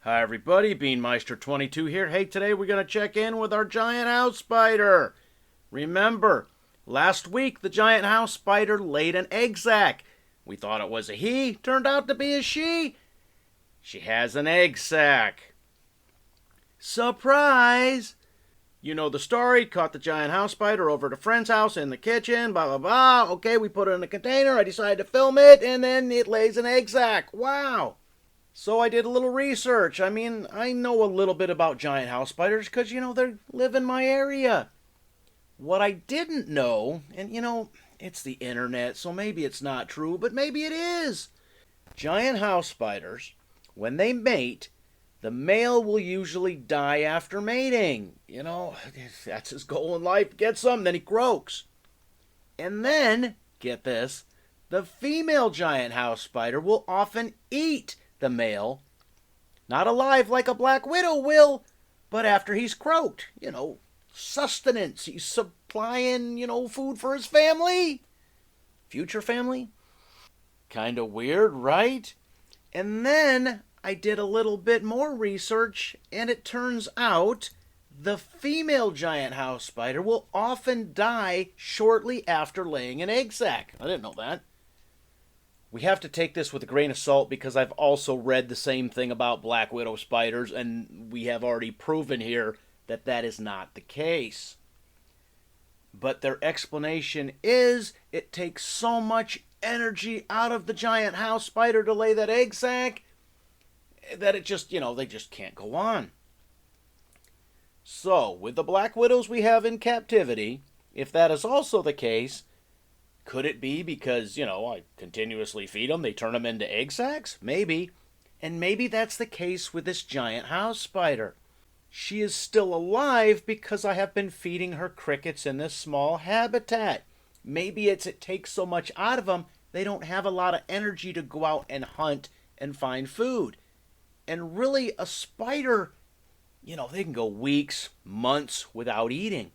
Hi everybody, Beanmeister22 here. Hey, today we're going to check in with our giant house spider. Remember, last week the giant house spider laid an egg sac. We thought it was a he, turned out to be a she. She has an egg sac. Surprise! You know the story, caught the giant house spider over at a friend's house in the kitchen, blah, blah, blah. Okay, we put it in a container, I decided to film it, and then it lays an egg sac. Wow! So I did a little research. I know a little bit about giant house spiders because, they live in my area. What I didn't know, and it's the internet, so maybe it's not true, but maybe it is. Giant house spiders, when they mate, the male will usually die after mating. That's his goal in life. Get some, then he croaks. And then, get this, the female giant house spider will often eat the male, not alive like a black widow will, but after he's croaked. Sustenance. He's supplying, food for his family. Future family. Kind of weird, right? And then I did a little bit more research, and it turns out the female giant house spider will often die shortly after laying an egg sac. I didn't know that. We have to take this with a grain of salt because I've also read the same thing about black widow spiders, and we have already proven here that that is not the case. But their explanation is it takes so much energy out of the giant house spider to lay that egg sac that it just, they just can't go on. So, with the black widows we have in captivity, if that is also the case, could it be because, I continuously feed them, they turn them into egg sacs? Maybe. And maybe that's the case with this giant house spider. She is still alive because I have been feeding her crickets in this small habitat. Maybe it takes so much out of them, they don't have a lot of energy to go out and hunt and find food. And really, a spider, they can go weeks, months without eating.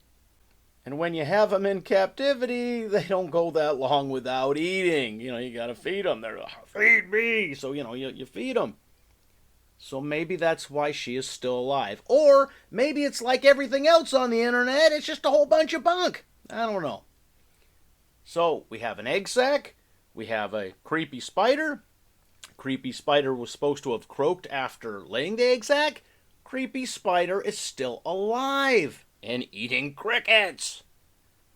And when you have them in captivity, they don't go that long without eating. You got to feed them. They're, feed me. So, you feed them. So maybe that's why she is still alive. Or maybe it's like everything else on the internet. It's just a whole bunch of bunk. I don't know. So we have an egg sac. We have a creepy spider. Creepy spider was supposed to have croaked after laying the egg sac. Creepy spider is still alive and eating crickets.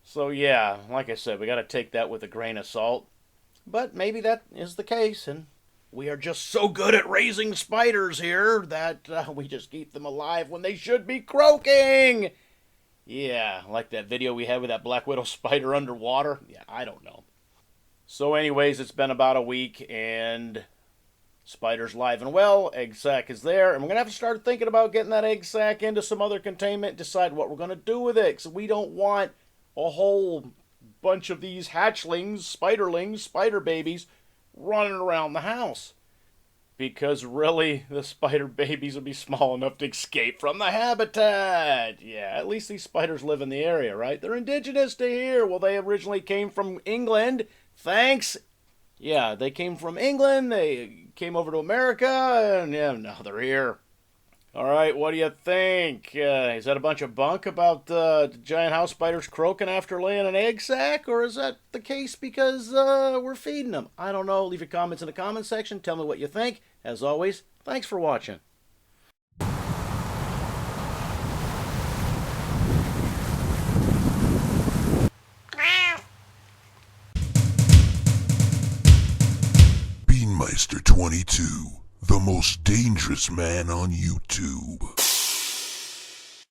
So yeah, like I said, we got to take that with a grain of salt. But maybe that is the case, and we are just so good at raising spiders here that we just keep them alive when they should be croaking. Yeah, like that video we had with that black widow spider underwater. Yeah, I don't know. So anyways, it's been about a week, and spider's live and well, egg sac is there, and we're going to have to start thinking about getting that egg sac into some other containment, decide what we're going to do with it, because we don't want a whole bunch of these hatchlings, spider babies, running around the house. Because really, the spider babies will be small enough to escape from the habitat. Yeah, at least these spiders live in the area, right? They're indigenous to here. Well, they originally came from England. Thanks. Yeah, they came from England, they came over to America, and yeah, now they're here. All right, what do you think? Is that a bunch of bunk about the giant house spiders croaking after laying an egg sac, or is that the case because we're feeding them? I don't know. Leave your comments in the comment section. Tell me what you think. As always, thanks for watching. Beanmeister22, the most dangerous man on YouTube.